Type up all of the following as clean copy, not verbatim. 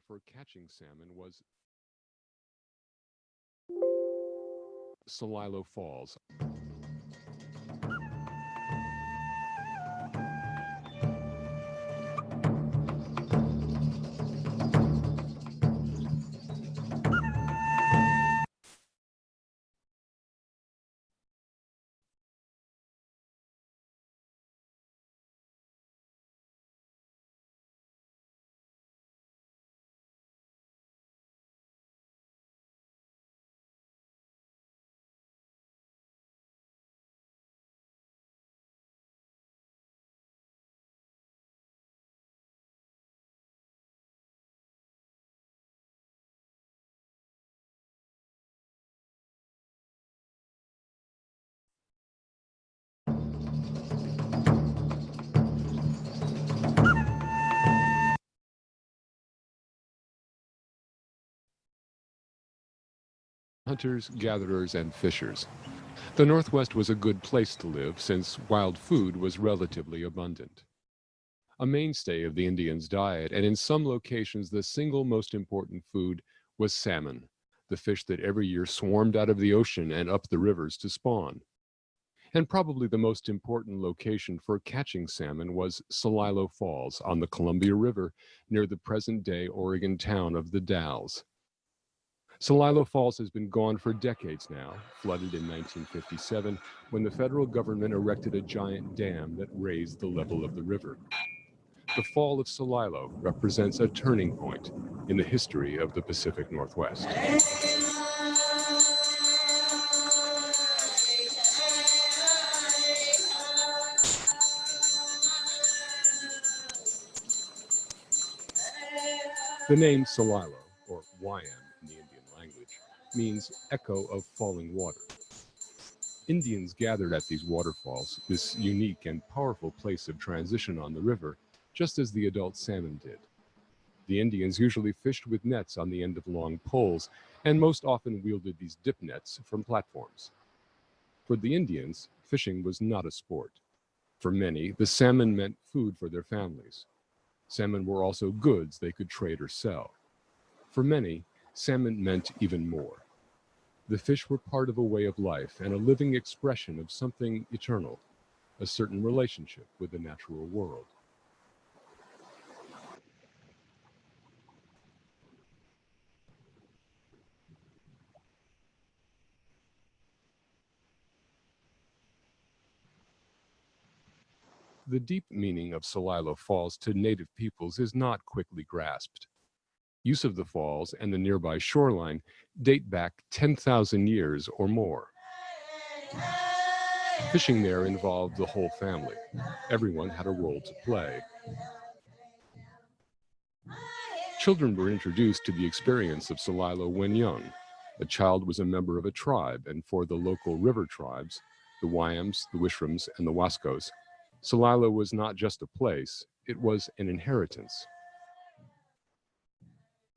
for catching salmon was Celilo Falls. Hunters, gatherers, and fishers. The Northwest was a good place to live since wild food was relatively abundant. A mainstay of the Indians' diet, and in some locations the single most important food, was salmon, the fish that every year swarmed out of the ocean and up the rivers to spawn. And probably the most important location for catching salmon was Celilo Falls on the Columbia River near the present-day Oregon town of the Dalles. Celilo Falls has been gone for decades now, flooded in 1957 when the federal government erected a giant dam that raised the level of the river. The fall of Celilo represents a turning point in the history of the Pacific Northwest. The name Celilo, or YM in the Indian language, means echo of falling water. Indians gathered at these waterfalls, this unique and powerful place of transition on the river, just as the adult salmon did. The Indians usually fished with nets on the end of long poles, and most often wielded these dip nets from platforms. For the Indians, fishing was not a sport. For many, the salmon meant food for their families. Salmon were also goods they could trade or sell. For many, salmon meant even more. The fish were part of a way of life and a living expression of something eternal, a certain relationship with the natural world. The deep meaning of Celilo Falls to native peoples is not quickly grasped. Use of the falls and the nearby shoreline date back 10,000 years or more. Fishing there involved the whole family. Everyone had a role to play. Children were introduced to the experience of Celilo when young. A child was a member of a tribe, and for the local river tribes, the Wyams, the Wishrams, and the Wascos, Celilo was not just a place, it was an inheritance.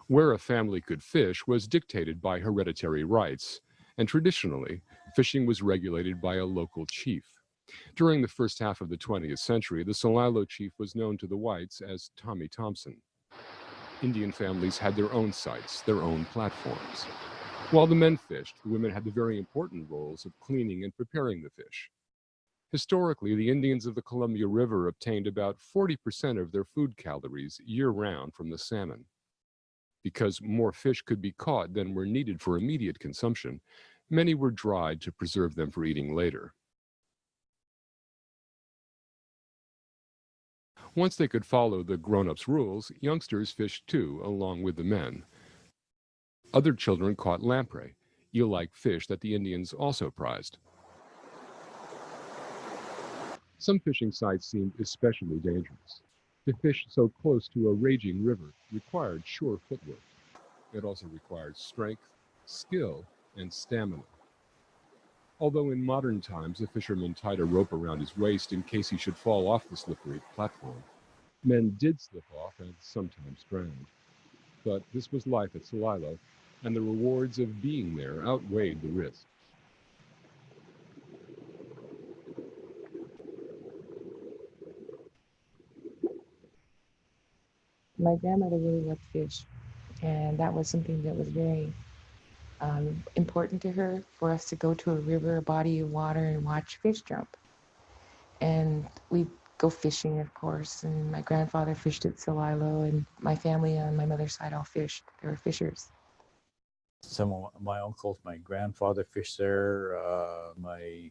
Where a family could fish was dictated by hereditary rights, and traditionally, fishing was regulated by a local chief. During the first half of the 20th century, the Celilo chief was known to the whites as Tommy Thompson. Indian families had their own sites, their own platforms. While the men fished, the women had the very important roles of cleaning and preparing the fish. Historically, the Indians of the Columbia River obtained about 40% of their food calories year-round from the salmon. Because more fish could be caught than were needed for immediate consumption, many were dried to preserve them for eating later. Once they could follow the grown-ups' rules, youngsters fished too, along with the men. Other children caught lamprey, eel-like fish that the Indians also prized. Some fishing sites seemed especially dangerous. To fish so close to a raging river required sure footwork. It also required strength, skill, and stamina. Although in modern times a fisherman tied a rope around his waist in case he should fall off the slippery platform, men did slip off and sometimes drowned. But this was life at Celilo, and the rewards of being there outweighed the risk. My grandmother really loved fish. And that was something that was very important to her, for us to go to a river, a body of water, and watch fish jump. And we go fishing, of course. And my grandfather fished at Celilo, and my family on my mother's side all fished. They were fishers. Some of my uncles, my grandfather fished there. My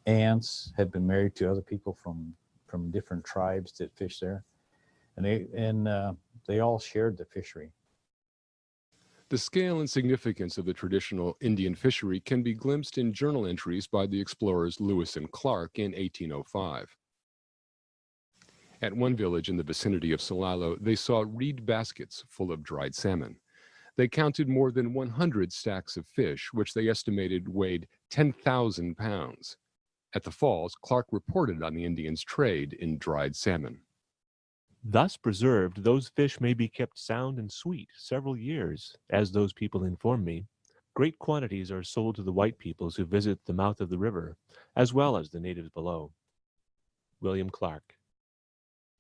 aunts had been married to other people from different tribes that fished there, and they all shared the fishery. The scale and significance of the traditional Indian fishery can be glimpsed in journal entries by the explorers Lewis and Clark in 1805. At one village in the vicinity of Celilo, they saw reed baskets full of dried salmon. They counted more than 100 stacks of fish, which they estimated weighed 10,000 pounds. At the falls, Clark reported on the Indians' trade in dried salmon. Thus preserved, those fish may be kept sound and sweet several years, as those people inform me. Great quantities are sold to the white peoples who visit the mouth of the river, as well as the natives below. William Clark.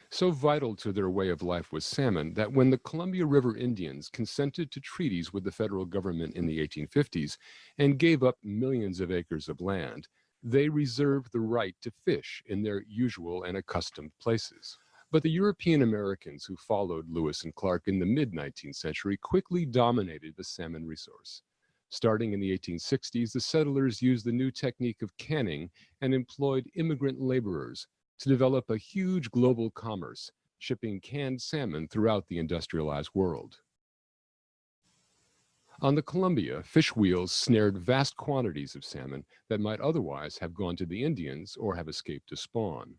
So vital to their way of life was salmon that when the Columbia River Indians consented to treaties with the federal government in the 1850s and gave up millions of acres of land, they reserved the right to fish in their usual and accustomed places. But the European Americans who followed Lewis and Clark in the mid-19th century quickly dominated the salmon resource. Starting in the 1860s, the settlers used the new technique of canning and employed immigrant laborers to develop a huge global commerce, shipping canned salmon throughout the industrialized world. On the Columbia, fish wheels snared vast quantities of salmon that might otherwise have gone to the Indians or have escaped to spawn.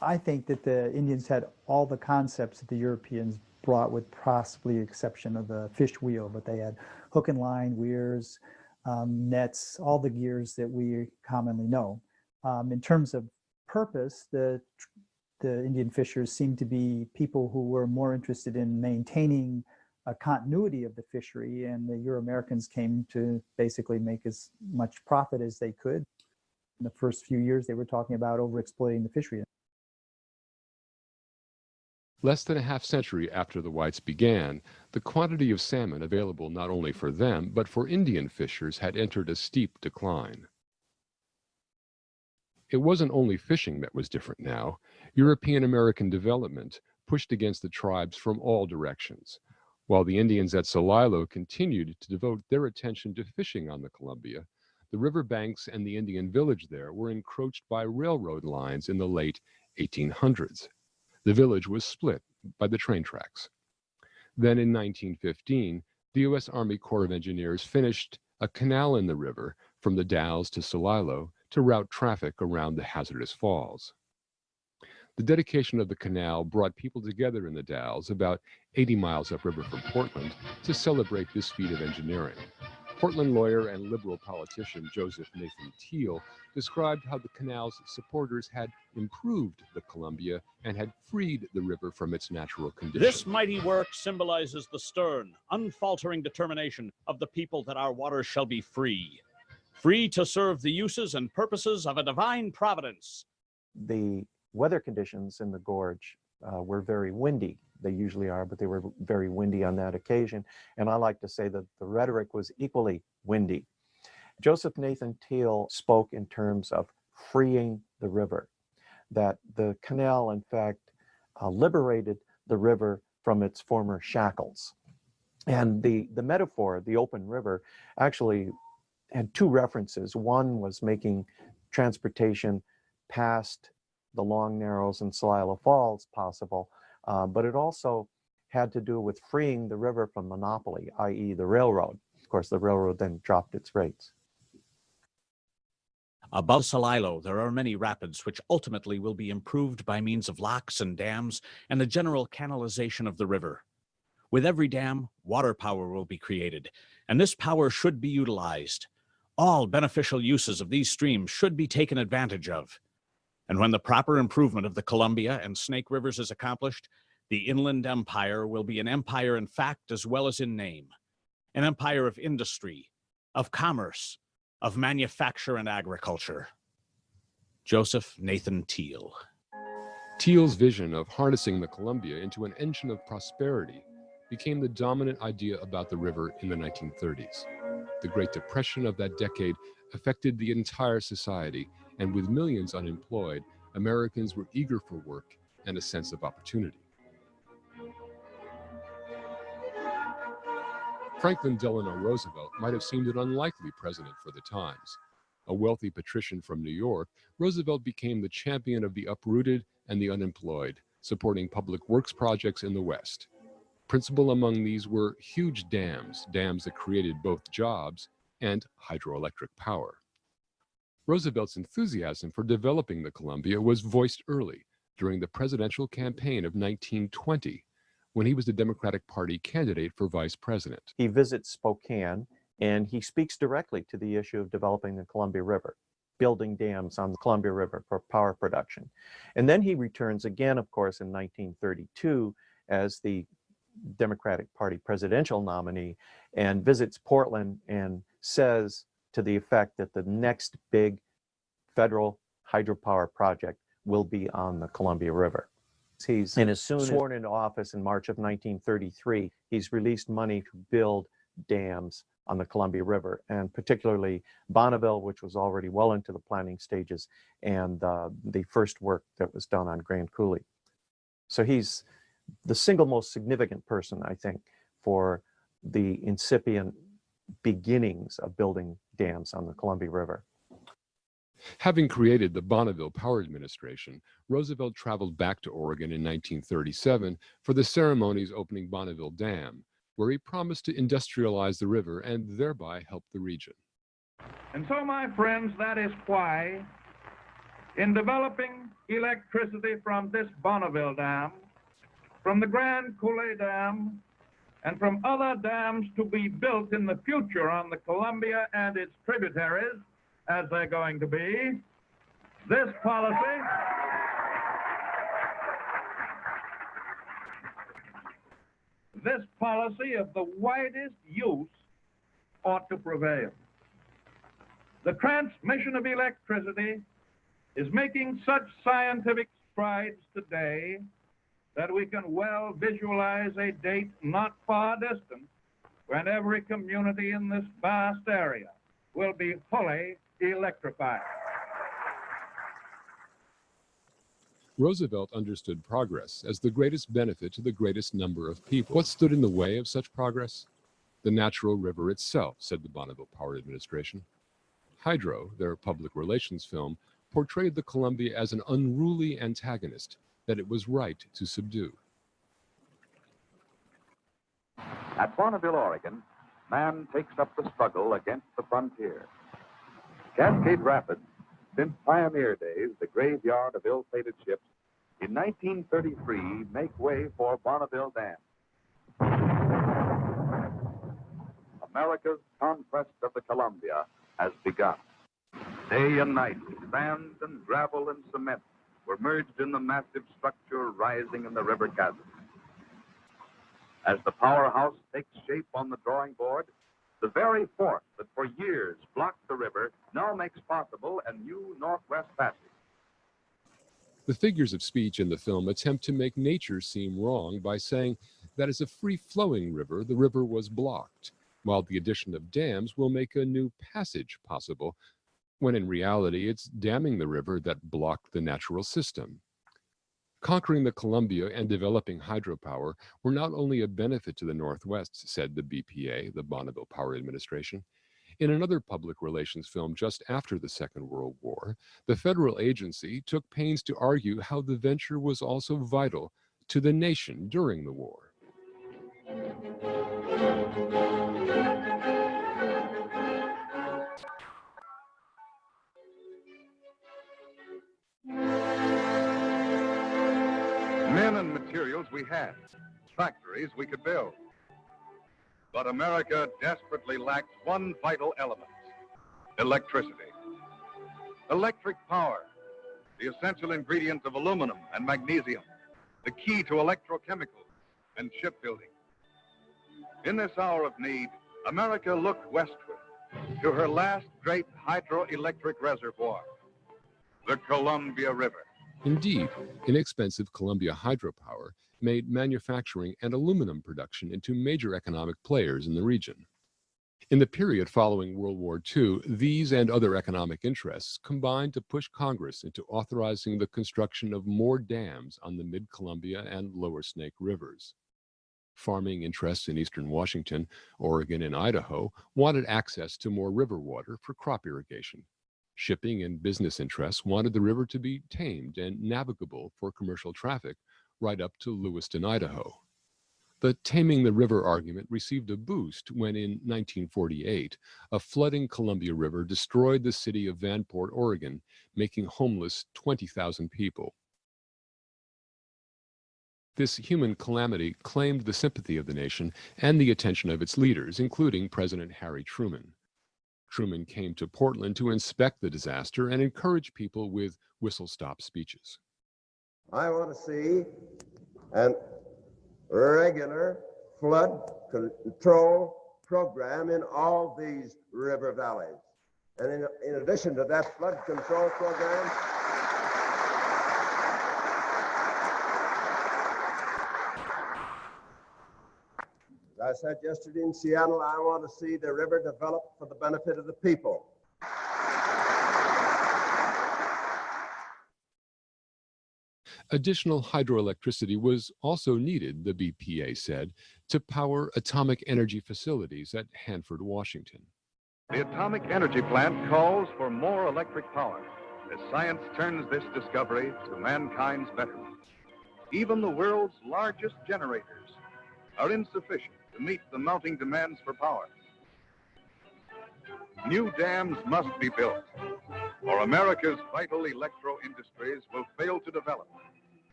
I think that the Indians had all the concepts that the Europeans brought, with possibly the exception of the fish wheel, but they had hook and line, weirs, nets, all the gears that we commonly know. In terms of purpose, the Indian fishers seemed to be people who were more interested in maintaining a continuity of the fishery, and the Euro-Americans came to basically make as much profit as they could. In the first few years, they were talking about overexploiting the fishery. Less than a half century after the whites began, the quantity of salmon available not only for them, but for Indian fishers had entered a steep decline. It wasn't only fishing that was different now. European American development pushed against the tribes from all directions. While the Indians at Celilo continued to devote their attention to fishing on the Columbia, the river banks and the Indian village there were encroached by railroad lines in the late 1800s. The village was split by the train tracks. Then in 1915, the U.S. Army Corps of Engineers finished a canal in the river from the Dalles to Celilo to route traffic around the hazardous falls. The dedication of the canal brought people together in the Dalles, about 80 miles upriver from Portland, to celebrate this feat of engineering. Portland lawyer and liberal politician Joseph Nathan Teal described how the canal's supporters had improved the Columbia and had freed the river from its natural condition. This mighty work symbolizes the stern, unfaltering determination of the people that our waters shall be free, free to serve the uses and purposes of a divine providence. The weather conditions in the gorge were very windy. They usually are, but they were very windy on that occasion. And I like to say that the rhetoric was equally windy. Joseph Nathan Teal spoke in terms of freeing the river, that the canal, in fact, liberated the river from its former shackles. And the metaphor, the open river, actually had two references. One was making transportation past the Long Narrows and Celilo Falls possible, but it also had to do with freeing the river from monopoly, i.e. the railroad. Of course, the railroad then dropped its rates. Above Celilo, there are many rapids which ultimately will be improved by means of locks and dams and the general canalization of the river. With every dam, water power will be created, and this power should be utilized. All beneficial uses of these streams should be taken advantage of. And when the proper improvement of the Columbia and Snake Rivers is accomplished, the Inland Empire will be an empire in fact as well as in name, an empire of industry, of commerce, of manufacture and agriculture. Joseph Nathan Teal. Thiel's vision of harnessing the Columbia into an engine of prosperity became the dominant idea about the river in the 1930s. The Great Depression of that decade affected the entire society, and with millions unemployed, Americans were eager for work and a sense of opportunity. Franklin Delano Roosevelt might have seemed an unlikely president for the times. A wealthy patrician from New York, Roosevelt became the champion of the uprooted and the unemployed, supporting public works projects in the West. Principal among these were huge dams that created both jobs and hydroelectric power. Roosevelt's enthusiasm for developing the Columbia was voiced early during the presidential campaign of 1920, when he was the Democratic Party candidate for vice president. He visits Spokane and he speaks directly to the issue of developing the Columbia River, building dams on the Columbia River for power production. And then he returns again, of course, in 1932 as the Democratic Party presidential nominee and visits Portland and says to the effect that the next big federal hydropower project will be on the Columbia River. He's, and as soon as sworn into office in March of 1933, he's released money to build dams on the Columbia River, and particularly Bonneville, which was already well into the planning stages, and the first work that was done on Grand Coulee. So he's the single most significant person, I think, for the incipient beginnings of building dams on the Columbia River. Having created the Bonneville Power Administration, Roosevelt traveled back to Oregon in 1937 for the ceremonies opening Bonneville Dam, where he promised to industrialize the river and thereby help the region. And so, my friends, that is why, in developing electricity from this Bonneville Dam, from the Grand Coulee Dam, and from other dams to be built in the future on the Columbia and its tributaries, as they're going to be, this policy of the widest use ought to prevail. The transmission of electricity is making such scientific strides today that we can well visualize a date not far distant when every community in this vast area will be fully electrified. Roosevelt understood progress as the greatest benefit to the greatest number of people. What stood in the way of such progress? The natural river itself, said the Bonneville Power Administration. Hydro, their public relations film, portrayed the Columbia as an unruly antagonist that it was right to subdue. At Bonneville, Oregon, man takes up the struggle against the frontier. Cascade Rapids, since pioneer days, the graveyard of ill-fated ships, in 1933 make way for Bonneville Dam. America's conquest of the Columbia has begun. Day and night, sand and gravel and cement were merged in the massive structure rising in the river chasm. As the powerhouse takes shape on the drawing board, the very force that for years blocked the river now makes possible a new northwest passage. The figures of speech in the film attempt to make nature seem wrong by saying that as a free-flowing river, the river was blocked, while the addition of dams will make a new passage possible, when in reality it's damming the river that blocked the natural system. Conquering the Columbia and developing hydropower were not only a benefit to the Northwest, said the BPA, the Bonneville Power Administration. In another public relations film just after the Second World War, the federal agency took pains to argue how the venture was also vital to the nation during the war. Men and materials we had, factories we could build. But America desperately lacked one vital element: electricity. Electric power, the essential ingredient of aluminum and magnesium, the key to electrochemicals and shipbuilding. In this hour of need, America looked westward to her last great hydroelectric reservoir, the Columbia River. Indeed, inexpensive Columbia hydropower made manufacturing and aluminum production into major economic players in the region. In the period following World War II, these and other economic interests combined to push Congress into authorizing the construction of more dams on the mid-Columbia and lower Snake rivers. Farming interests in eastern Washington, Oregon, and Idaho wanted access to more river water for crop irrigation. Shipping and business interests wanted the river to be tamed and navigable for commercial traffic right up to Lewiston, Idaho. The taming the river argument received a boost when in 1948, a flooding Columbia River destroyed the city of Vanport, Oregon, making homeless 20,000 people. This human calamity claimed the sympathy of the nation and the attention of its leaders, including President Harry Truman. Truman came to Portland to inspect the disaster and encourage people with whistle-stop speeches. I want to see an regular flood control program in all these river valleys. And in addition to that flood control program, as I said yesterday in Seattle, I want to see the river develop for the benefit of the people. Additional hydroelectricity was also needed, the BPA said, to power atomic energy facilities at Hanford, Washington. The atomic energy plant calls for more electric power as science turns this discovery to mankind's betterment. Even the world's largest generators are insufficient to meet the mounting demands for power. New dams must be built, or America's vital electro industries will fail to develop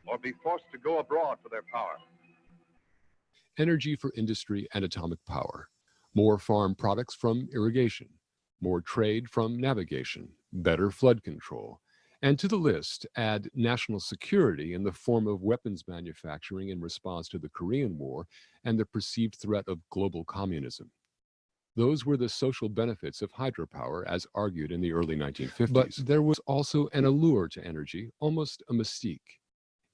or be forced to go abroad for their power. Energy for industry and atomic power, more farm products from irrigation, more trade from navigation, better flood control, and to the list add national security in the form of weapons manufacturing in response to the Korean War and the perceived threat of global communism. Those were the social benefits of hydropower as argued in the early 1950s. But there was also an allure to energy, almost a mystique.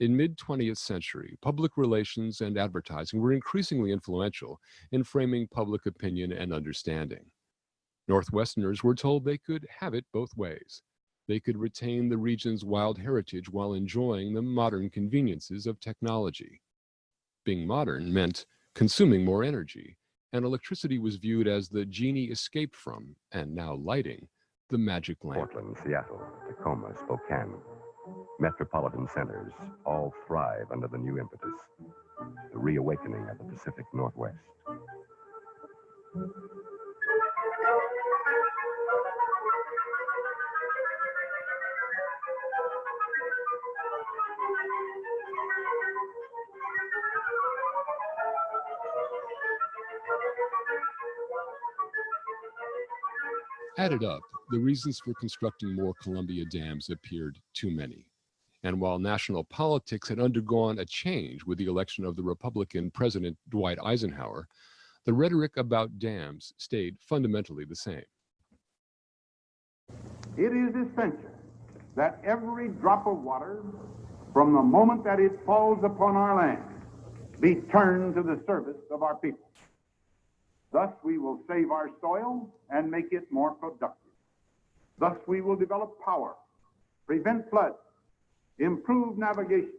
In mid-20th century, public relations and advertising were increasingly influential in framing public opinion and understanding. Northwesterners were told they could have it both ways. They could retain the region's wild heritage while enjoying the modern conveniences of technology. Being modern meant consuming more energy, and electricity was viewed as the genie escaped from, and now lighting, the magic lamp. Portland, Seattle, Tacoma, Spokane. Metropolitan centers all thrive under the new impetus, the reawakening of the Pacific Northwest. Added up, the reasons for constructing more Columbia dams appeared too many. And while national politics had undergone a change with the election of the Republican President Dwight Eisenhower, the rhetoric about dams stayed fundamentally the same. It is essential that every drop of water, from the moment that it falls upon our land, be turned to the service of our people. Thus, we will save our soil and make it more productive. Thus, we will develop power, prevent floods, improve navigation,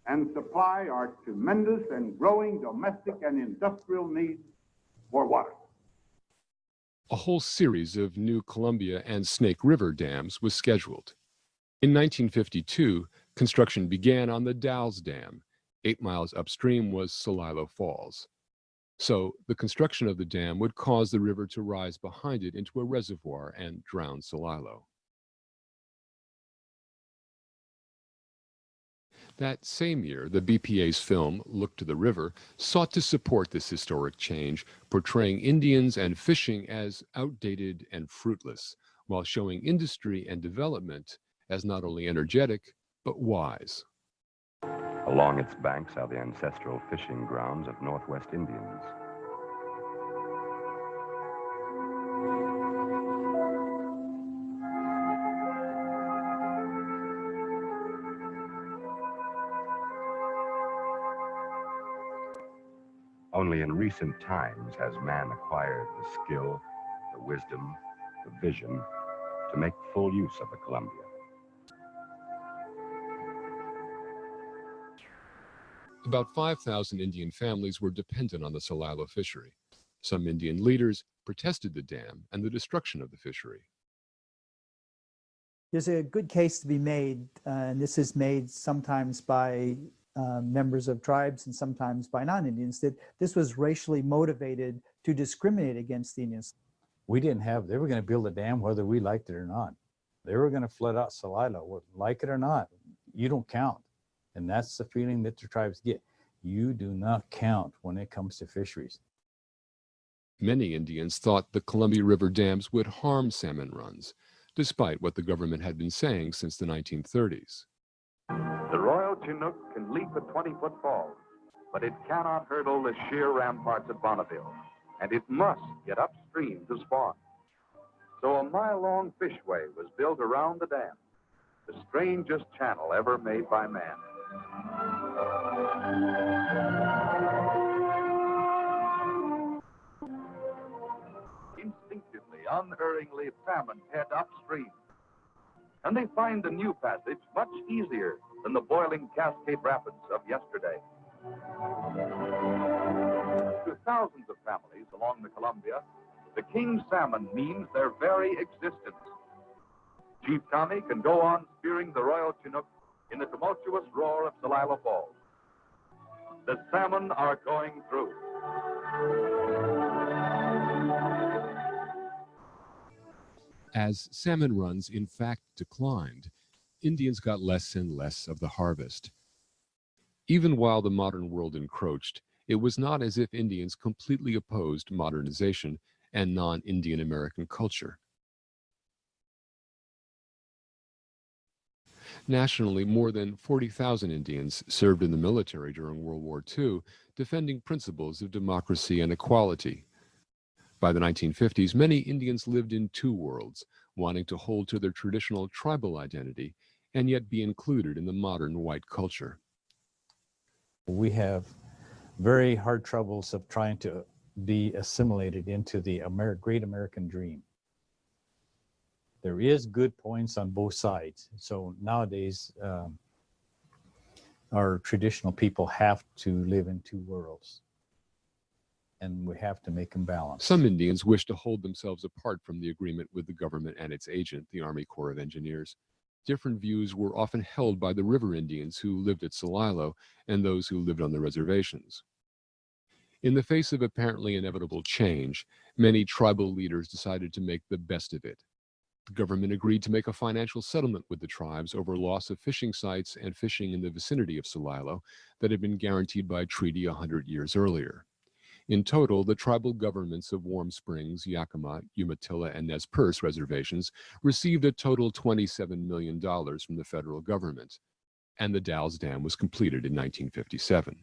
and supply our tremendous and growing domestic and industrial needs for water. A whole series of new Columbia and Snake River dams was scheduled. In 1952, construction began on the Dalles Dam. 8 miles upstream was Celilo Falls. So the construction of the dam would cause the river to rise behind it into a reservoir and drown Celilo. That same year, the BPA's film, Look to the River, sought to support this historic change, portraying Indians and fishing as outdated and fruitless, while showing industry and development as not only energetic, but wise. Along its banks are the ancestral fishing grounds of Northwest Indians. Only in recent times has man acquired the skill, the wisdom, the vision to make full use of the Columbia. About 5,000 Indian families were dependent on the Celilo fishery. Some Indian leaders protested the dam and the destruction of the fishery. There's a good case to be made, and this is made sometimes by members of tribes and sometimes by non-Indians, that this was racially motivated to discriminate against the Indians. They were going to build a dam whether we liked it or not. They were going to flood out Celilo, like it or not. You don't count. And that's the feeling that the tribes get. You do not count when it comes to fisheries. Many Indians thought the Columbia River dams would harm salmon runs, despite what the government had been saying since the 1930s. The Royal Chinook can leap a 20-foot fall, but it cannot hurdle the sheer ramparts at Bonneville, and it must get upstream to spawn. So a mile-long fishway was built around the dam, the strangest channel ever made by man. Instinctively, unerringly, salmon head upstream. And they find the new passage much easier than the boiling Cascade Rapids of yesterday. To thousands of families along the Columbia, the king salmon means their very existence. Chief Tommy can go on spearing the Royal Chinook in the tumultuous roar of Celilo Falls. The salmon are going through. As salmon runs in fact declined, Indians got less and less of the harvest. Even while the modern world encroached, it was not as if Indians completely opposed modernization and non-Indian American culture. Nationally, more than 40,000 Indians served in the military during World War II, defending principles of democracy and equality. By the 1950s, many Indians lived in two worlds, wanting to hold to their traditional tribal identity and yet be included in the modern white culture. We have very hard troubles of trying to be assimilated into the great American dream. There is good points on both sides. So nowadays, our traditional people have to live in two worlds, and we have to make them balance. Some Indians wish to hold themselves apart from the agreement with the government and its agent, the Army Corps of Engineers. Different views were often held by the river Indians who lived at Celilo and those who lived on the reservations. In the face of apparently inevitable change, many tribal leaders decided to make the best of it. The government agreed to make a financial settlement with the tribes over loss of fishing sites and fishing in the vicinity of Celilo that had been guaranteed by treaty 100 years earlier. In total, the tribal governments of Warm Springs, Yakima, Umatilla, and Nez Perce reservations received a total $27 million from the federal government, and the Dalles Dam was completed in 1957.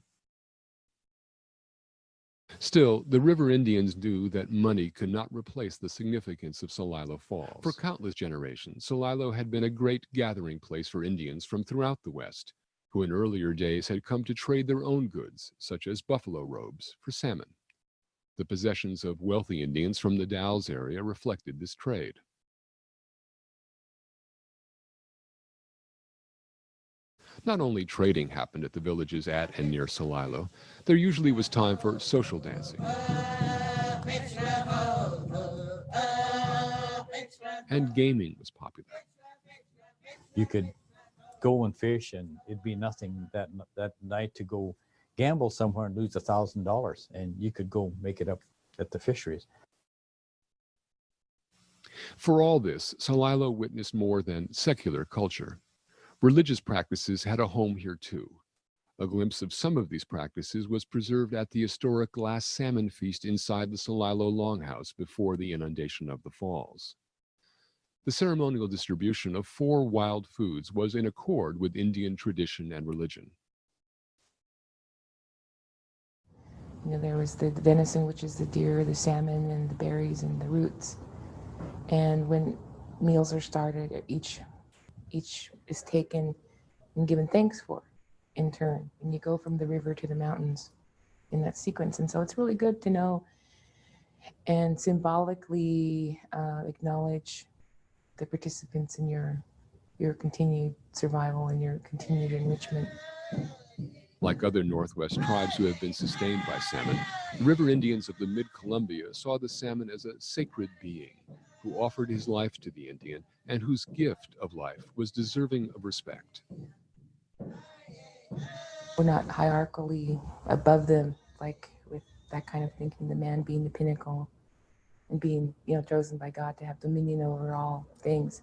Still, the river Indians knew that money could not replace the significance of Celilo Falls. For countless generations, Celilo had been a great gathering place for Indians from throughout the West, who in earlier days had come to trade their own goods, such as buffalo robes, for salmon. The possessions of wealthy Indians from the Dalles area reflected this trade. Not only trading happened at the villages at and near Celilo, there usually was time for social dancing. And gaming was popular. You could go and fish, and it'd be nothing that night to go gamble somewhere and lose $1,000, and you could go make it up at the fisheries. For all this, Celilo witnessed more than secular culture. Religious practices had a home here too. A glimpse of some of these practices was preserved at the historic last salmon feast inside the Celilo Longhouse before the inundation of the falls. The ceremonial distribution of 4 wild foods was in accord with Indian tradition and religion. You know, there was the venison, which is the deer, the salmon, and the berries and the roots. And when meals are started, each is taken and given thanks for in turn. And you go from the river to the mountains in that sequence. And so it's really good to know and symbolically acknowledge the participants in your continued survival and your continued enrichment. Like other Northwest tribes who have been sustained by salmon, the river Indians of the mid-Columbia saw the salmon as a sacred being who offered his life to the Indian and whose gift of life was deserving of respect. We're not hierarchically above them, like with that kind of thinking, the man being the pinnacle and being, chosen by God to have dominion over all things.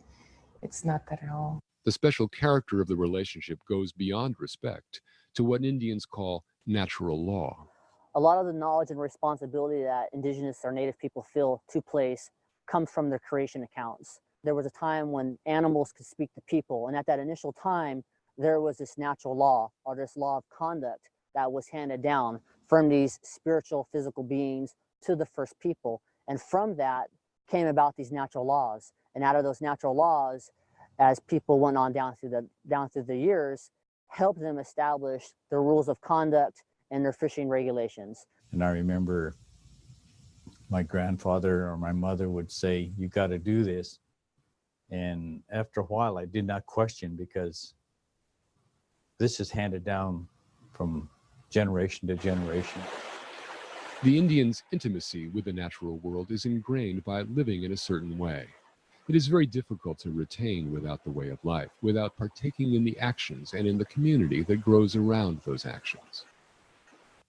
It's not that at all. The special character of the relationship goes beyond respect to what Indians call natural law. A lot of the knowledge and responsibility that indigenous or native people feel to place comes from their creation accounts. There was a time when animals could speak to people, and at that initial time, there was this natural law or this law of conduct that was handed down from these spiritual, physical beings to the first people. And from that came about these natural laws. And out of those natural laws, as people went on down through the years, helped them establish the rules of conduct and their fishing regulations. And I remember my grandfather or my mother would say, "You got to do this." And after a while, I did not question, because this is handed down from generation to generation. The Indians' intimacy with the natural world is ingrained by living in a certain way. It is very difficult to retain without the way of life, without partaking in the actions and in the community that grows around those actions.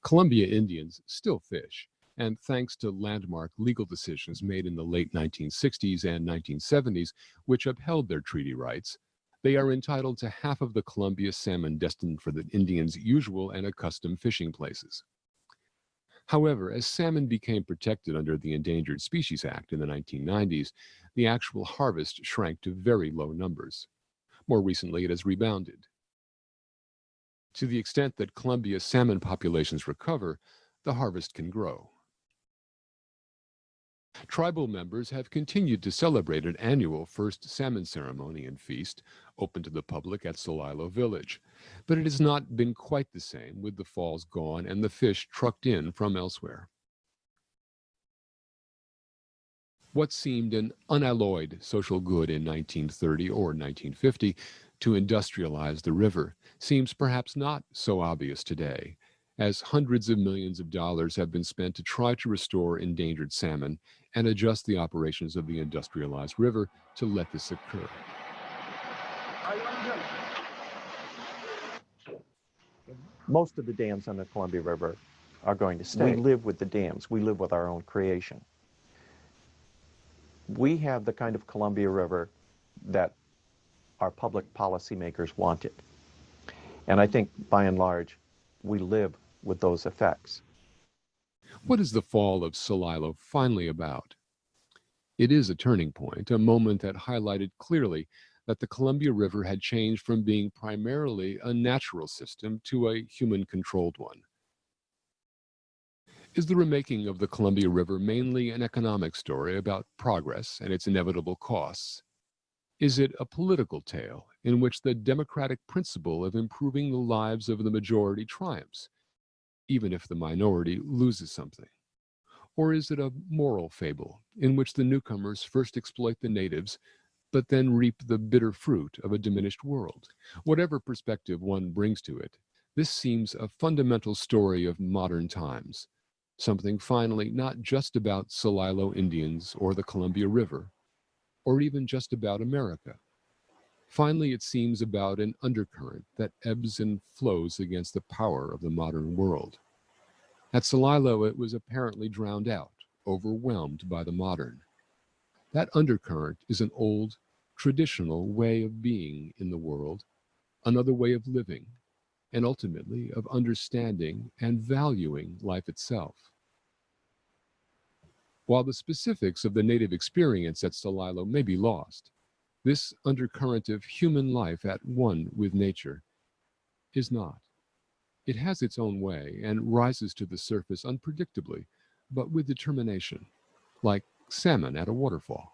Columbia Indians still fish, and thanks to landmark legal decisions made in the late 1960s and 1970s, which upheld their treaty rights, they are entitled to half of the Columbia salmon destined for the Indians' usual and accustomed fishing places. However, as salmon became protected under the Endangered Species Act in the 1990s, the actual harvest shrank to very low numbers. More recently, it has rebounded. To the extent that Columbia salmon populations recover, the harvest can grow. Tribal members have continued to celebrate an annual first salmon ceremony and feast, open to the public at Celilo Village. But it has not been quite the same, with the falls gone and the fish trucked in from elsewhere. What seemed an unalloyed social good in 1930 or 1950 to industrialize the river seems perhaps not so obvious today, as hundreds of millions of dollars have been spent to try to restore endangered salmon and adjust the operations of the industrialized river to let this occur. Most of the dams on the Columbia River are going to stay. We live with the dams. We live with our own creation. We have the kind of Columbia River that our public policymakers wanted. And I think, by and large, we live with those effects. What is the fall of Celilo finally about? It is a turning point, a moment that highlighted clearly that the Columbia River had changed from being primarily a natural system to a human-controlled one. Is the remaking of the Columbia River mainly an economic story about progress and its inevitable costs? Is it a political tale in which the democratic principle of improving the lives of the majority triumphs, even if the minority loses something? Or is it a moral fable in which the newcomers first exploit the natives, but then reap the bitter fruit of a diminished world? Whatever perspective one brings to it, this seems a fundamental story of modern times, something finally not just about Celilo Indians or the Columbia River, or even just about America. Finally, it seems about an undercurrent that ebbs and flows against the power of the modern world. At Celilo, it was apparently drowned out, overwhelmed by the modern. That undercurrent is an old, traditional way of being in the world, another way of living, and ultimately of understanding and valuing life itself. While the specifics of the native experience at Celilo may be lost, this undercurrent of human life at one with nature is not. It has its own way and rises to the surface unpredictably, but with determination, like salmon at a waterfall.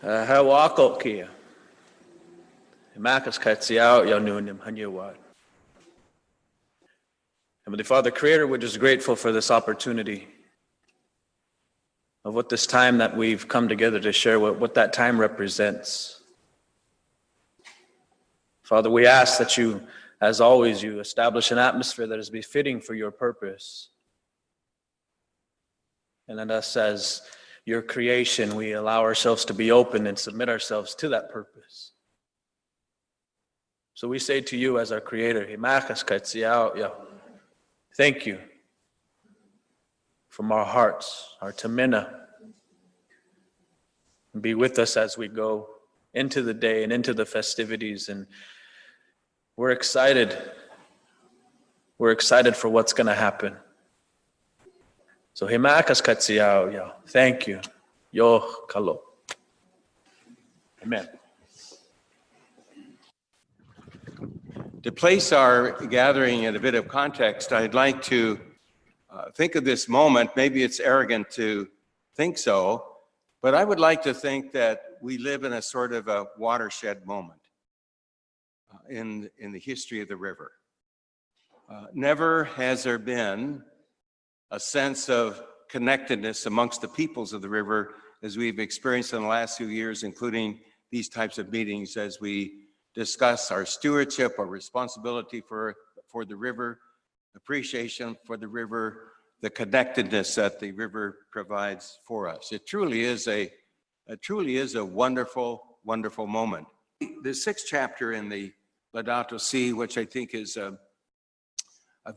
Hawako kia. Makas katsiao yanunim hanyawad. Heavenly Father, Creator, we're just grateful for this opportunity of what this time that we've come together to share what that time represents. Father, we ask that you, as always, you establish an atmosphere that is befitting for your purpose. And let us, as your creation, we allow ourselves to be open and submit ourselves to that purpose. So we say to you as our Creator, thank you from our hearts, our tamina. Be with us as we go into the day and into the festivities. And we're excited. We're excited for what's going to happen. So himakas katsiao, thank you. Yo kalo. Amen. To place our gathering in a bit of context, I'd like to think of this moment. Maybe it's arrogant to think so, but I would like to think that we live in a sort of a watershed moment in the history of the river. Never has there been a sense of connectedness amongst the peoples of the river as we've experienced in the last few years, including these types of meetings as we discuss our stewardship, our responsibility for the river, appreciation for the river, the connectedness that the river provides for us. It truly is a wonderful, wonderful moment. The sixth chapter in the Laudato Si, which I think is a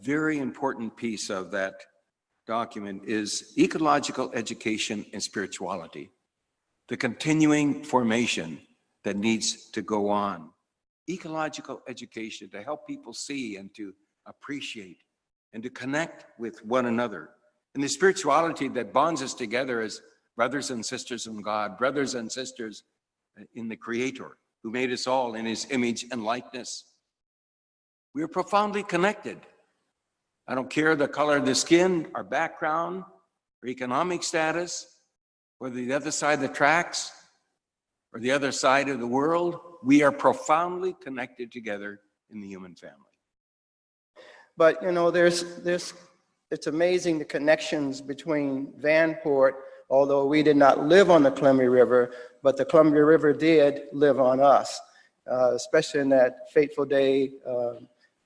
very important piece of that document, is ecological education and spirituality, the continuing formation that needs to go on. Ecological education to help people see and to appreciate and to connect with one another. And the spirituality that bonds us together as brothers and sisters in God, brothers and sisters in the Creator who made us all in his image and likeness. We are profoundly connected. I don't care the color of the skin, our background, our economic status, whether the other side of the tracks or the other side of the world, we are profoundly connected together in the human family. But you know, it's amazing the connections between Vanport, although we did not live on the Columbia River, but the Columbia River did live on us, especially in that fateful day,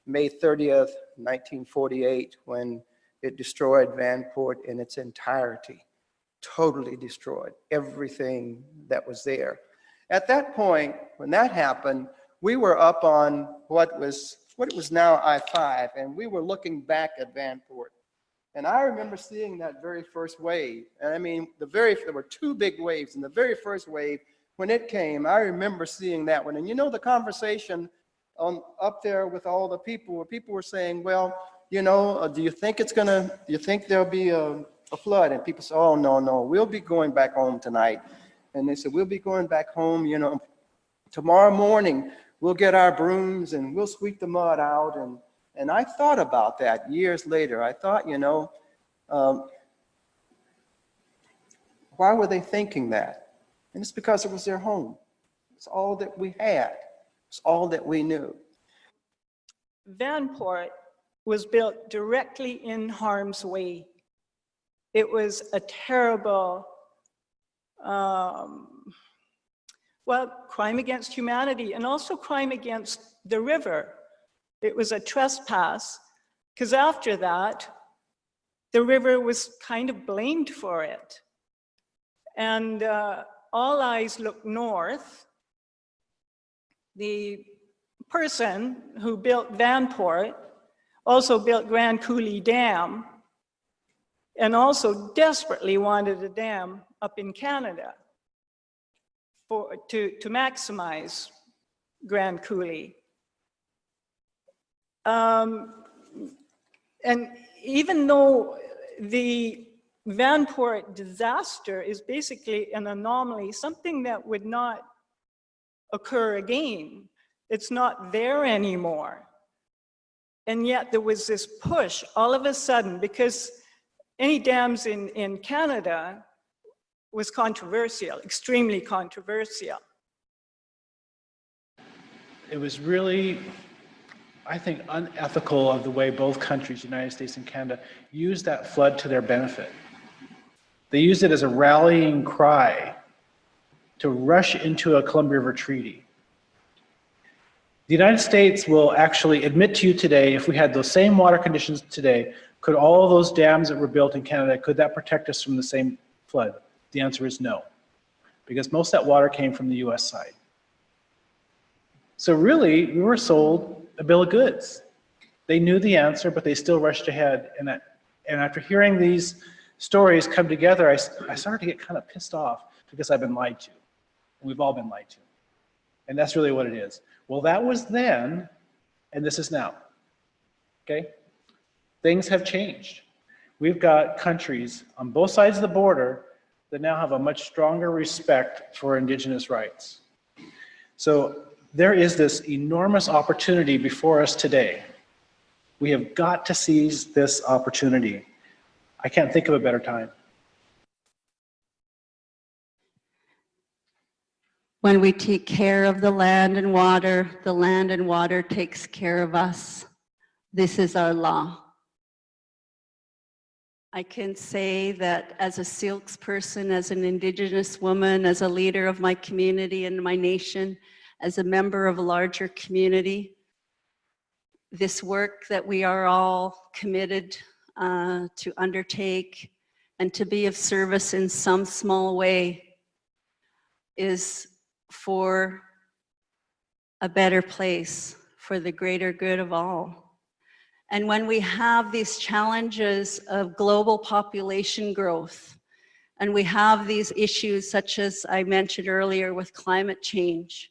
May 30th, 1948, when it destroyed Vanport in its entirety, totally destroyed everything that was there. At that point, when that happened, we were up on what was now I-5, and we were looking back at Vanport. And I remember seeing that very first wave. And I mean, there were two big waves, and the very first wave, when it came, I remember seeing that one. And you know, the conversation up there with all the people, where people were saying, well, you know, do you think there'll be a flood? And people said, oh, no, we'll be going back home tonight. And they said, we'll be going back home, you know, tomorrow morning, we'll get our brooms and we'll sweep the mud out. And I thought about that years later. I thought, you know, why were they thinking that? And it's because it was their home. It's all that we had. It's all that we knew. Vanport was built directly in harm's way. It was a terrible, crime against humanity and also crime against the river. It was a trespass, because after that, the river was kind of blamed for it. And all eyes looked north. The person who built Vanport also built Grand Coulee Dam, and also desperately wanted a dam up in Canada to maximize Grand Coulee. And even though the Vanport disaster is basically an anomaly, something that would not occur again, it's not there anymore. And yet there was this push all of a sudden, because any dams in Canada was controversial, extremely controversial. It was really, I think, unethical of the way both countries, United States and Canada, used that flood to their benefit. They used it as a rallying cry to rush into a Columbia River Treaty. The United States will actually admit to you today, if we had those same water conditions today, could all of those dams that were built in Canada, could that protect us from the same flood? The answer is no, because most of that water came from the US side. So really, we were sold a bill of goods. They knew the answer, but they still rushed ahead. And after hearing these stories come together, I started to get kind of pissed off because I've been lied to. We've all been lied to. And that's really what it is. Well, that was then, and this is now. Okay? Things have changed. We've got countries on both sides of the border that now have a much stronger respect for Indigenous rights. So there is this enormous opportunity before us today. We have got to seize this opportunity. I can't think of a better time. When we take care of the land and water takes care of us. This is our law. I can say that as a Silks person, as an Indigenous woman, as a leader of my community and my nation, as a member of a larger community, this work that we are all committed to undertake and to be of service in some small way is for a better place, for the greater good of all. And when we have these challenges of global population growth, and we have these issues such as I mentioned earlier with climate change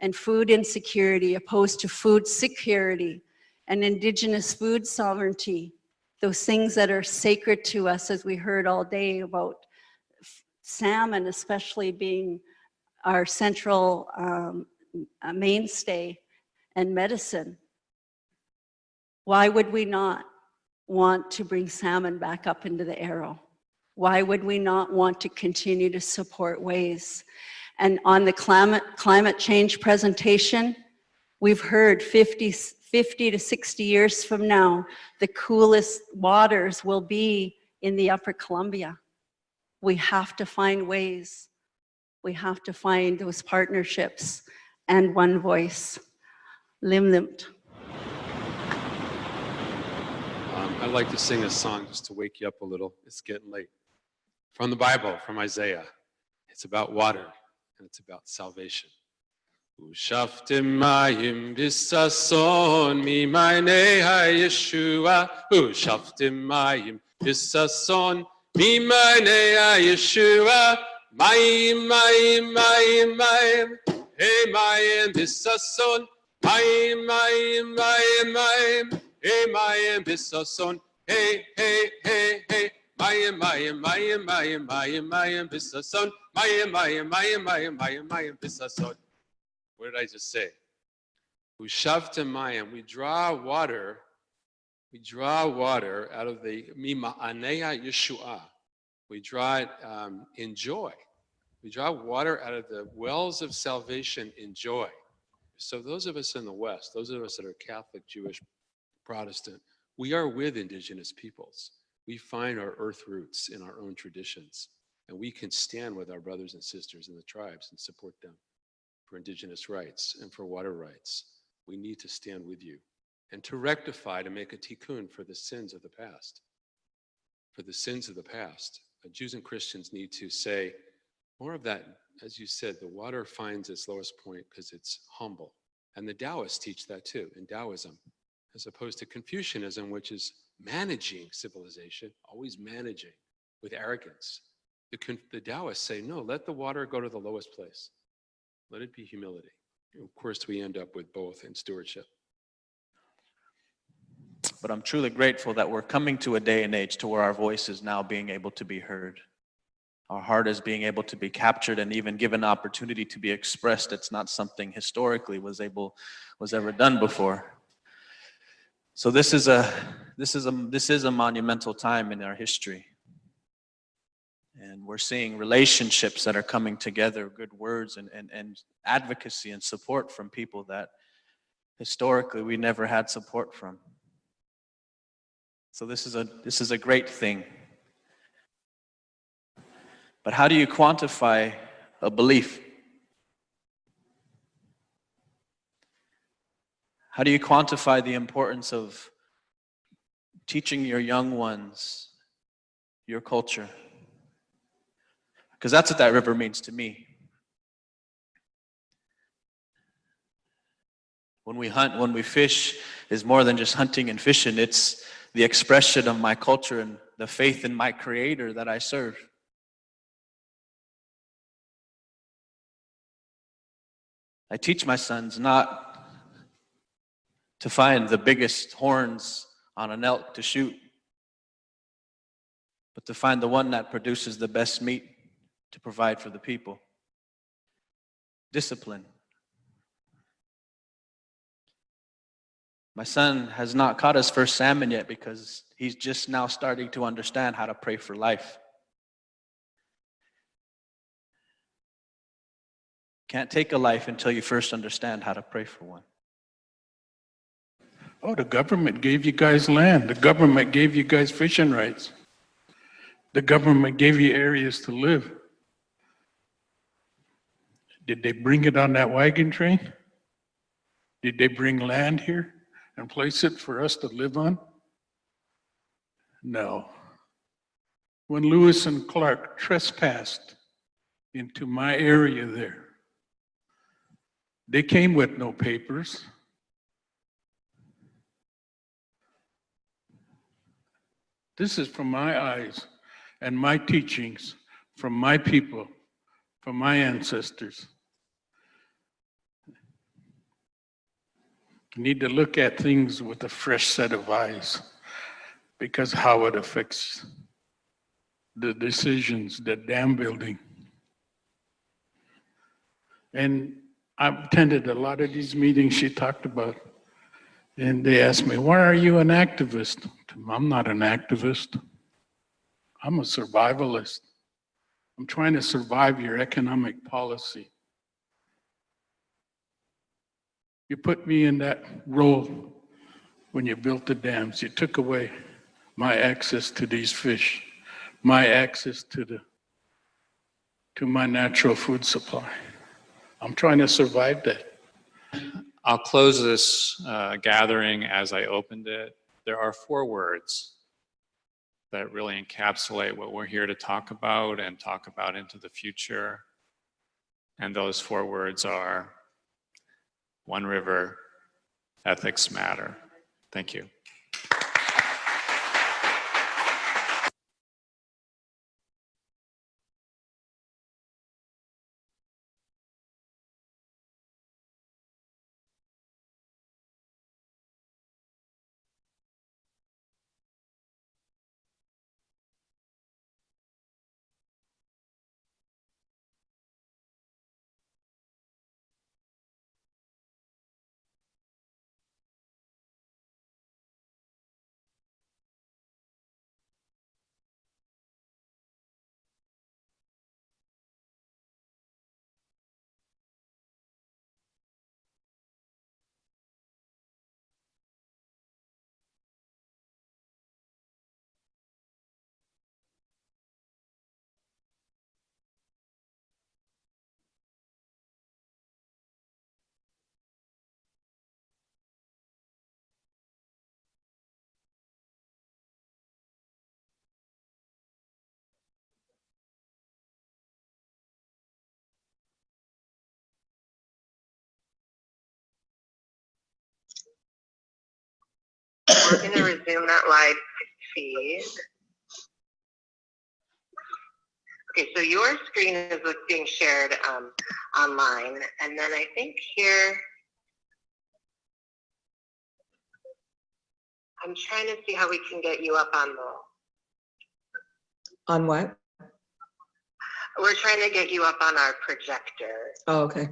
and food insecurity opposed to food security and Indigenous food sovereignty, those things that are sacred to us, as we heard all day about salmon especially being our central mainstay and medicine. Why would we not want to bring salmon back up into the Arrow? Why would we not want to continue to support ways? And on the climate change presentation, we've heard 50 to 60 years from now, the coolest waters will be in the Upper Columbia. We have to find ways. We have to find those partnerships and one voice. Limlimt. I'd like to sing a song just to wake you up a little. It's getting late. From the Bible, from Isaiah. It's about water and it's about salvation. Ushaftim mayim bisason mimayne ha-Yeshua. Ushaftim mayim bisason mimayne ha-Yeshua. Mayim, mayim, mayim, mayim. Hey, mayim bisason. Mayim, mayim, mayim, mayim. Hey, mayim bisason. Hey, hey, hey, hey. Mayim, mayim, mayim, mayim, mayim, mayim bisason. Mayim, mayim, mayim, mayim, mayim, mayim bisason. What did I just say? Ushavta mayim. We draw water out of the mima'anea Yeshua. We draw it in joy. We draw water out of the wells of salvation in joy. So those of us in the West, those of us that are Catholic, Jewish, Protestant, we are with Indigenous peoples. We find our earth roots in our own traditions, and we can stand with our brothers and sisters in the tribes and support them for Indigenous rights and for water rights. We need to stand with you and to rectify, to make a tikkun for the sins of the past. For the sins of the past. Jews and Christians need to say more of that. As you said, the water finds its lowest point because it's humble. And the Taoists teach that too in Taoism, as opposed to Confucianism, which is managing civilization, always managing with arrogance. The Taoists say, no, let the water go to the lowest place. Let it be humility. Of course, we end up with both in stewardship. But I'm truly grateful that we're coming to a day and age to where our voice is now being able to be heard. Our heart is being able to be captured and even given opportunity to be expressed. It's not something historically was ever done before. So this is a monumental time in our history. And we're seeing relationships that are coming together, good words and advocacy and support from people that historically we never had support from. So this is a great thing. But how do you quantify a belief? How do you quantify the importance of teaching your young ones your culture? Because that's what that river means to me. When we hunt, when we fish, is more than just hunting and fishing. It's the expression of my culture and the faith in my Creator that I serve. I teach my sons not to find the biggest horns on an elk to shoot, but to find the one that produces the best meat to provide for the people. Discipline. My son has not caught his first salmon yet because he's just now starting to understand how to pray for life. Can't take a life until you first understand how to pray for one. Oh, the government gave you guys land. The government gave you guys fishing rights. The government gave you areas to live. Did they bring it on that wagon train? Did they bring land here and place it for us to live on? No. When Lewis and Clark trespassed into my area there, they came with no papers. This is from my eyes and my teachings, from my people, from my ancestors. You need to look at things with a fresh set of eyes, because how it affects the decisions, the dam building. And I've attended a lot of these meetings she talked about, and they asked me, why are you an activist? I'm not an activist. I'm a survivalist. I'm trying to survive your economic policy. You put me in that role when you built the dams. You took away my access to these fish, my access to my natural food supply. I'm trying to survive that. I'll close this gathering as I opened it. There are 4 words that really encapsulate what we're here to talk about and talk about into the future. And those 4 words are One River, ethics matter. Thank you. We're going to resume that live feed. Okay, so your screen is what's being shared online. And then I think here, I'm trying to see how we can get you up on the... On what? We're trying to get you up on our projector. Oh, okay.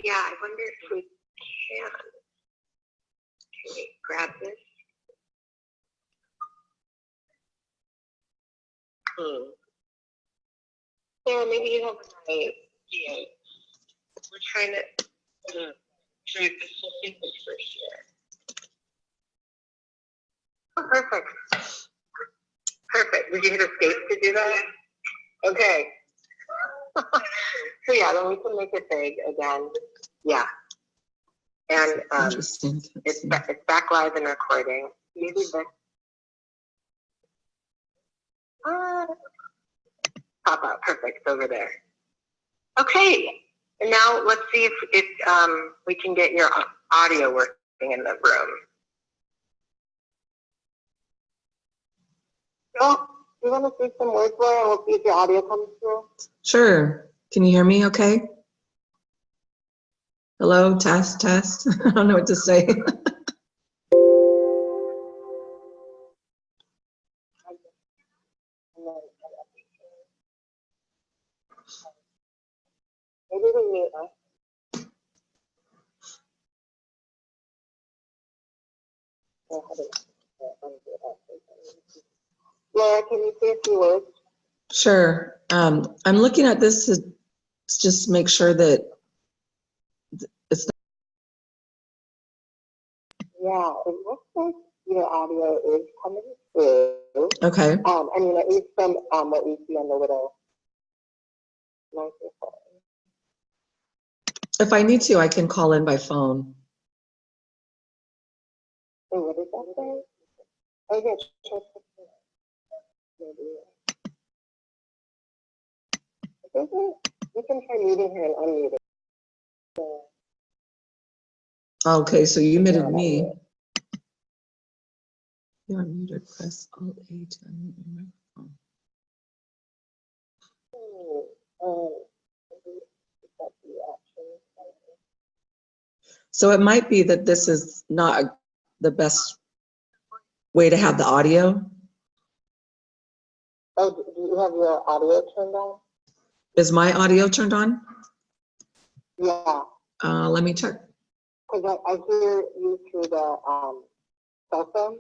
Yeah, I wonder if we can. Can we grab this? Yeah, maybe you have the right. Yeah. We're trying to track the whole thing this first year. Oh, perfect. Perfect. Did you hit escape to do that? Okay. So yeah, then we can make it big again. Yeah. And Interesting. it's back live and recording. Maybe the pop out. Perfect. Over there. Okay. And now let's see if we can get your audio working in the room. Well, you want to say some words, Laura, and we'll see if your audio comes through? Sure. Can you hear me okay? Hello, test, test. I don't know what to say. Maybe we mute us. Laura, can you say a few words? Sure. I'm looking at this to just make sure that it's not. Yeah, it looks like your audio is coming through. Okay. I mean, at least from what we see on the little microphone. If I need to, I can call in by phone. Wait, what did that say? Oh, yeah, sure. You can try muting her and unmuting. Okay, so you muted me. You're muted. Press Alt A to unmute your microphone. So it might be that this is not the best way to have the audio. Oh, do you have your audio turned on? Is my audio turned on? Yeah. Let me check. Because I hear you through the cell phone,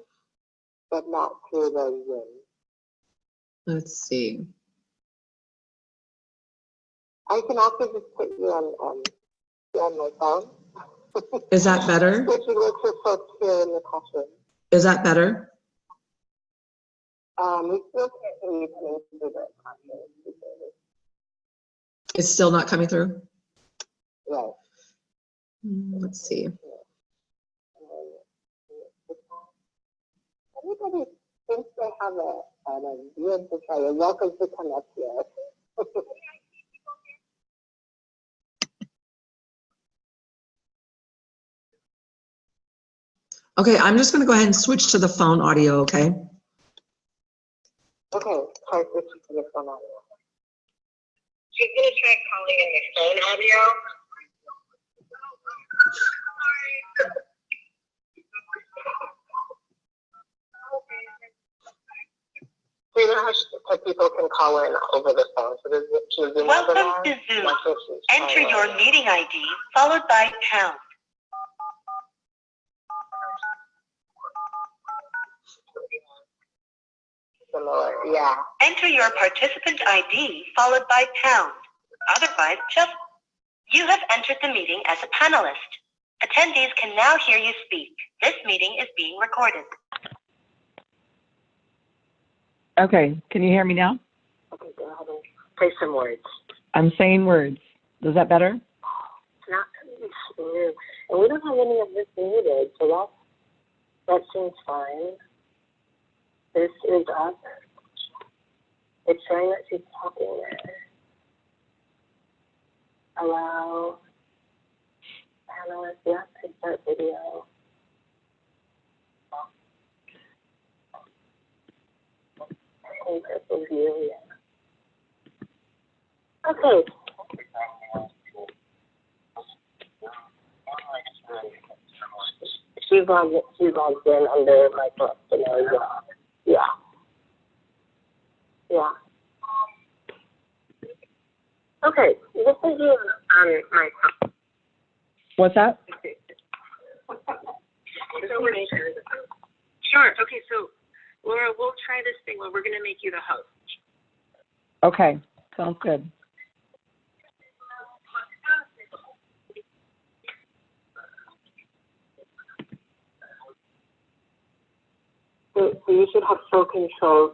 but not through the Zoom. Let's see. I can also just put you on my phone. Is that better? Which would work for folks here in the classroom. Is that better? We still can't hear you coming through the classroom. It's still not coming through? Right. Let's see. Everybody thinks they have an idea to try. You're welcome to come up here. Okay, I'm just going to go ahead and switch to the phone audio, okay? Okay, try switching to the phone audio. She's going to try calling in the phone audio. So you know how people can call in over the phone? So there's a Zoom Welcome webinar. to Zoom. Enter your meeting ID followed by pound. Similar, yeah. Enter your participant ID followed by pound. Otherwise, you have entered the meeting as a panelist. Attendees can now hear you speak. This meeting is being recorded. Okay, can you hear me now? Okay, go ahead and say some words. I'm saying words. Is that better? It's not coming through. And we don't have any of this needed, so that seems fine. This is up. It's showing that she's talking there. Allow panelists, yeah, to start video. In-person view, yeah. Okay. She's logged in under my scenario. Yeah. Yeah. Okay, this is you on my phone. What's that? Sure. Okay, so Laura, we'll try this thing where we're going to make you the host. Okay, sounds good. So you should have full control.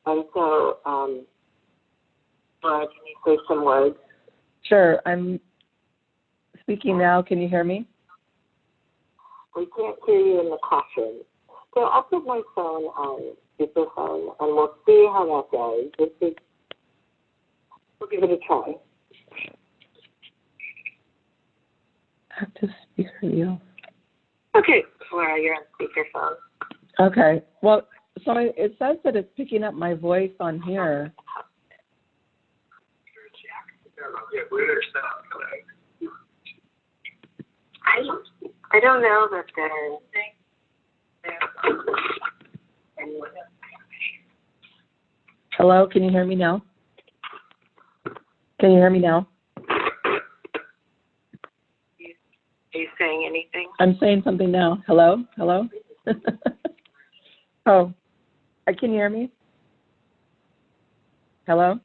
And so, can you say some words? Sure, I'm speaking now. Can you hear me? We can't hear you in the classroom. So I'll put my phone on speakerphone and we'll see how that goes. We'll give it a try. Active speaker view. Okay, Laura, you're on speakerphone. Okay, well, so it says that it's picking up my voice on here. I don't know that Hello, can you hear me now? Can you hear me now? Are you saying anything? I'm saying something now. Hello? Hello? Oh, can you hear me? Hello?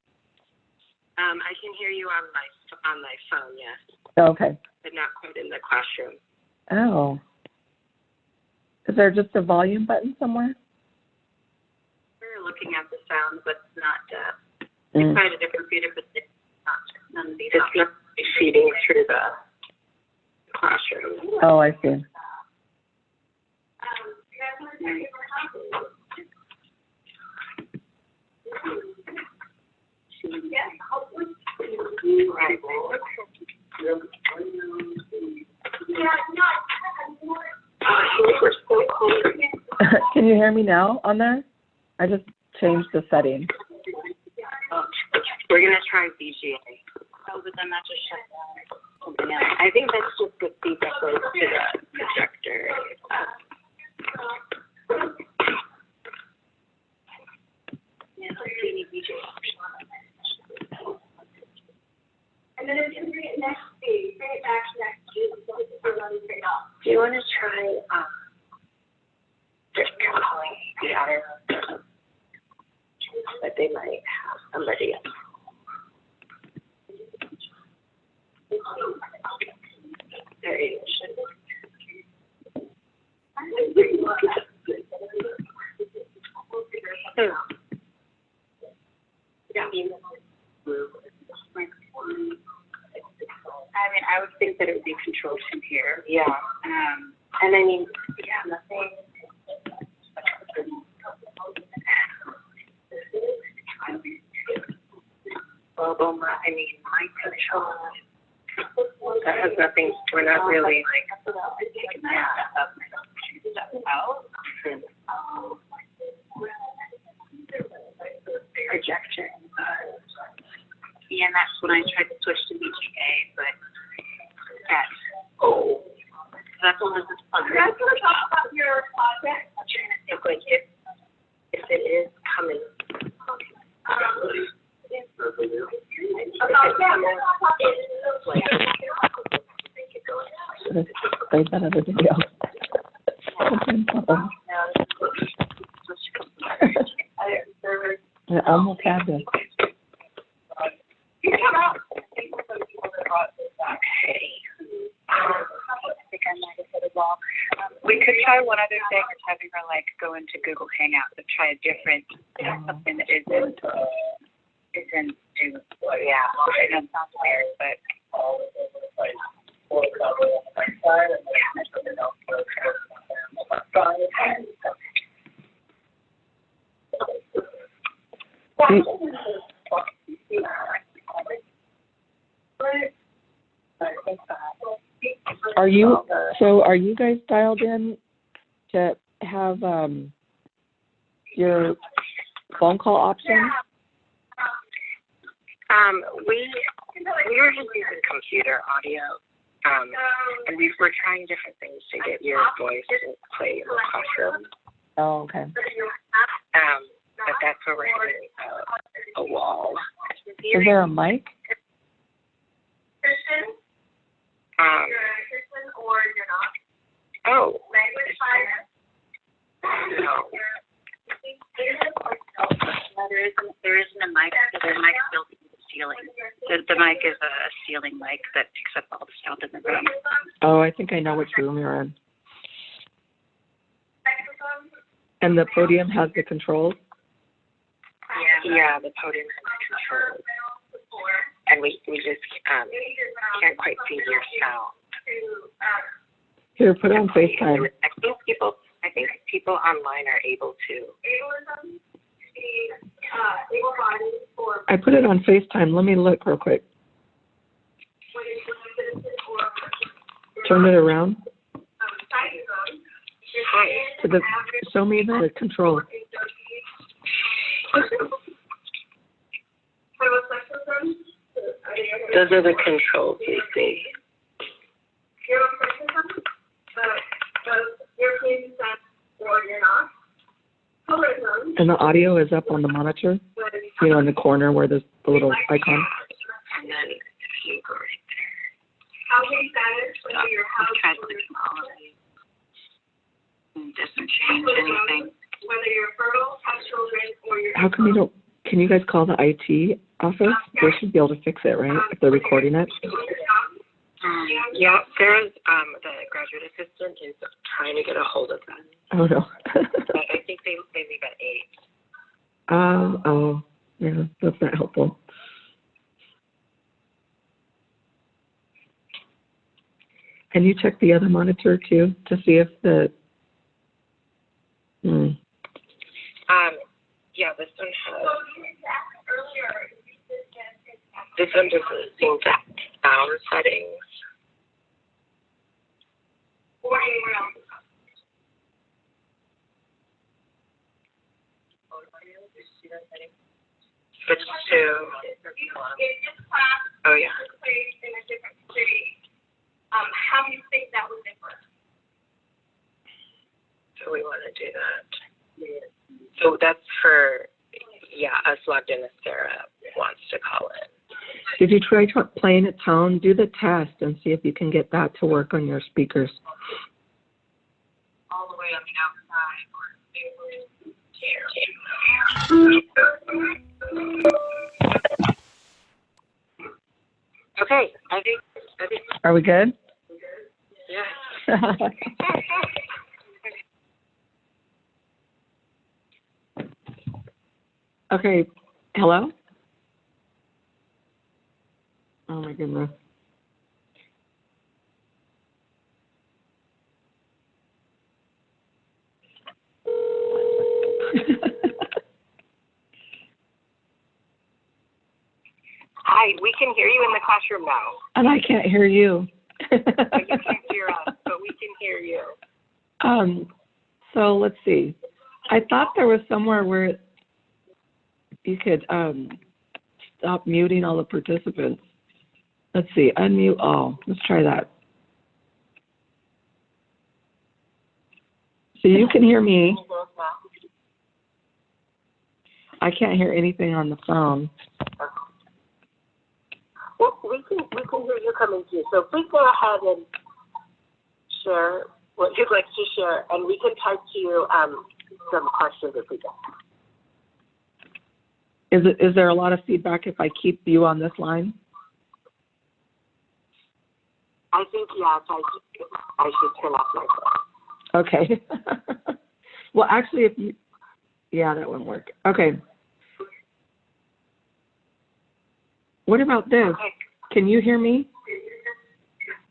I can hear you on my phone, yes, Okay. but not quite in the classroom. Oh. Is there just a volume button somewhere? We're looking at the sound, but it's not inside of the computer, but it's not feeding through the classroom. Oh, I see. Can you hear me now on there? I just changed the setting. We're going to try VGA. Oh, but then that just shut down something else. I think that's just the feedback goes to the projector. And then if you bring it next day, bring it back next week, so we can run straight off. Do you want to try just calling the other? But they might have somebody else. There you I mean, I would think that it would be controlled from here. Yeah. And I mean, yeah, nothing. Well, I mean, my control. That has nothing. We're not really like taking that stuff out. Projection. Yeah, and that's when I tried to switch to VGA, but that's one of the fun. Can I talk about your project? I'm trying to think like if it is coming. Play that other video. I almost had this. We could try one other thing, is having her like go into Google Hangouts and try a different something that isn't Zoom. Yeah, I know it sounds weird, but Are you guys dialed in to have your phone call option? We were just using computer audio, and we're trying different things to get your voice to play in the classroom. Oh, okay. But that's where we're hitting a wall. Is there a mic? Oh. There isn't a mic. There's a mic built into the ceiling. The mic is a ceiling mic that picks up all the sound in the room. Oh, I think I know which room you're in. And the podium has the controls? Yeah, the podium has the controls. And we just can't quite see your sound. Here, put it on FaceTime. I think people online are able to. I put it on FaceTime. Let me look real quick. Turn it around. Show me the control. Those are the controls you see. And the audio is up on the monitor, you know, in the corner where there's the little icon. And then if you go right there. I'll try to look at all of these. It doesn't change anything. How come you don't, can you guys call the IT office? They should be able to fix it, right, if they're recording it? Yeah, Sarah's, the graduate assistant, is trying to get a hold of them. Oh, no. But I think they leave at 8. Oh, yeah, that's not helpful. And you check the other monitor too to see if the. Yeah, this one has. This one doesn't seem to have sound settings. Switch to. Oh yeah. How do you think that would differ? So we want to do that. So that's for, yeah, us logged in as Sarah wants to call in. Did you try playing it tone? Do the test and see if you can get that to work on your speakers. All the way on the outside. Okay, I think. Are we good? Yeah. Okay, hello? Oh my goodness. Hi, we can hear you in the classroom now. And I can't hear you. You can't hear us, but we can hear you. So let's see. I thought there was somewhere where you could stop muting all the participants. Let's see, unmute all. Let's try that. So you can hear me. I can't hear anything on the phone. Well, we can hear you coming through. So please go ahead and share what you'd like to share, and we can type to you some questions if we get. Is there a lot of feedback if I keep you on this line? I think, yes, I should turn off my phone. Okay. Well, actually, if you, yeah, that wouldn't work. Okay. What about this? Okay. Can you hear me?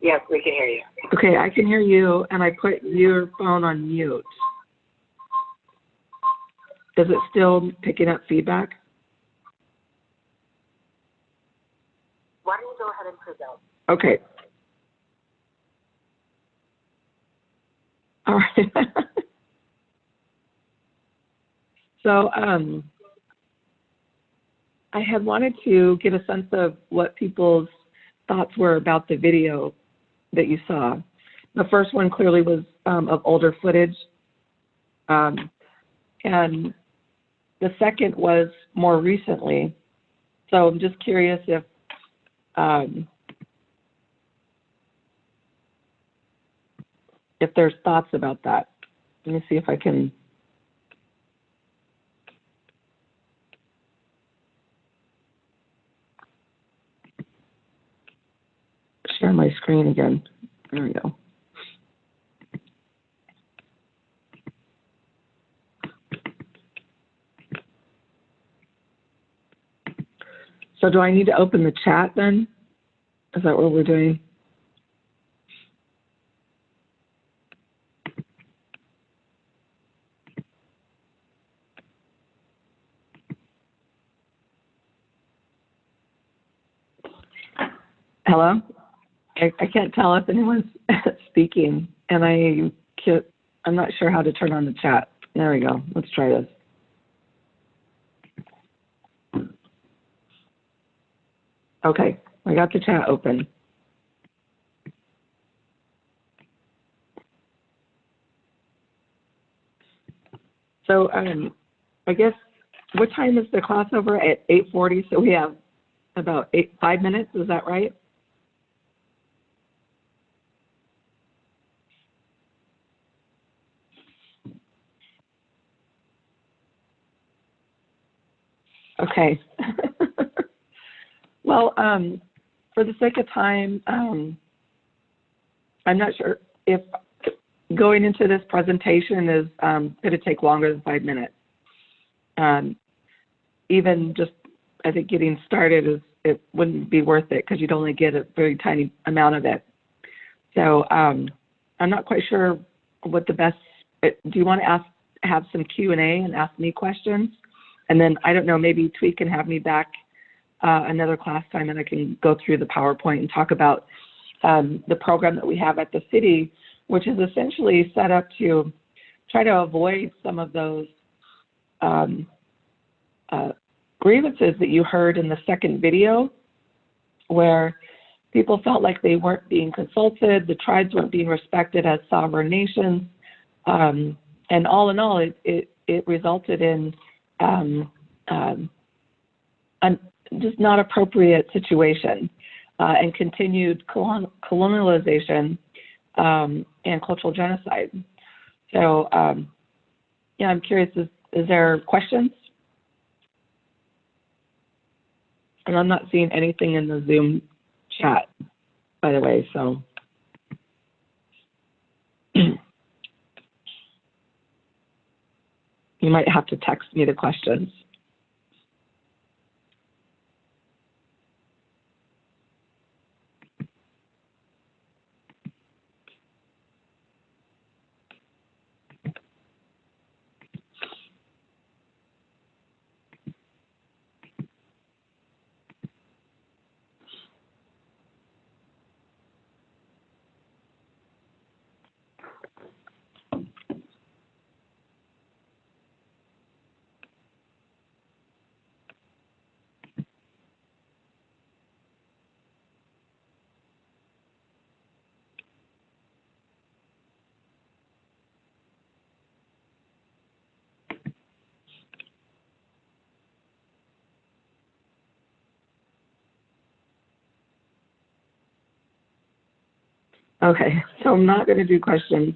Yes, we can hear you. Okay, I can hear you, and I put your phone on mute. Is it still picking up feedback? Why don't you go ahead and present? Okay. All right. So I had wanted to get a sense of what people's thoughts were about the video that you saw. The first one clearly was of older footage. And the second was more recently. So I'm just curious if there's thoughts about that. Let me see if I can. share my screen again. There we go. So do I need to open the chat then? Is that what we're doing? Hello? I can't tell if anyone's speaking, and I'm not sure how to turn on the chat. There we go. Let's try this. Okay, I got the chat open. So I guess, what time is the class over? At 8:40, so we have about 5 minutes, is that right? Okay. Well, for the sake of time, I'm not sure if going into this presentation is going to take longer than 5 minutes. Even just, I think getting started it wouldn't be worth it because you'd only get a very tiny amount of it. So I'm not quite sure what the best. Do you want to have some Q&A and ask me questions? And then, I don't know, maybe Thuy can have me back another class time and I can go through the PowerPoint and talk about the program that we have at the city, which is essentially set up to try to avoid some of those grievances that you heard in the second video, where people felt like they weren't being consulted, the tribes weren't being respected as sovereign nations, and all in all, it resulted in just not appropriate situation and continued colonialization and cultural genocide. So, yeah, I'm curious, is there questions? And I'm not seeing anything in the Zoom chat, by the way, so. You might have to text me the questions. Okay, so I'm not going to do questions.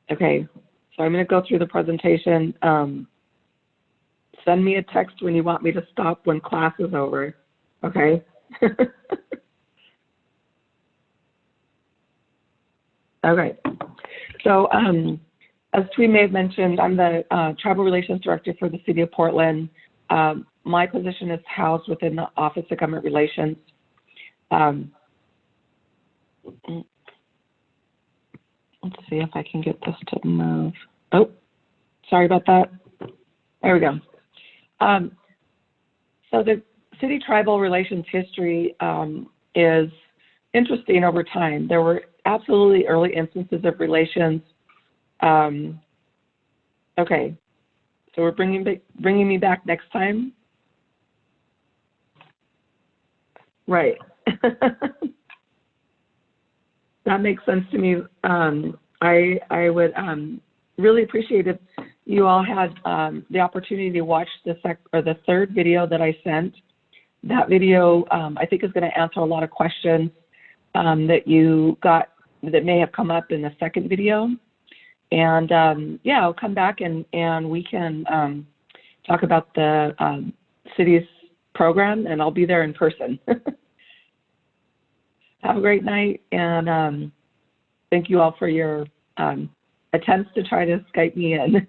Okay, so I'm going to go through the presentation. Send me a text when you want me to stop when class is over, okay? Okay, so as Thuy may have mentioned, I'm the Tribal Relations Director for the City of Portland. My position is housed within the Office of Government Relations. Let's see if I can get this to move. Oh, sorry about that. There we go. So the city tribal relations history is interesting over time. There were absolutely early instances of relations. Okay, so we're bringing me back next time. Right. That makes sense to me. I would really appreciate if you all had the opportunity to watch the third video that I sent. That video, I think, is going to answer a lot of questions that you got that may have come up in the second video. And yeah, I'll come back and we can talk about the city's program, and I'll be there in person. Have a great night, and thank you all for your attempts to try to Skype me in.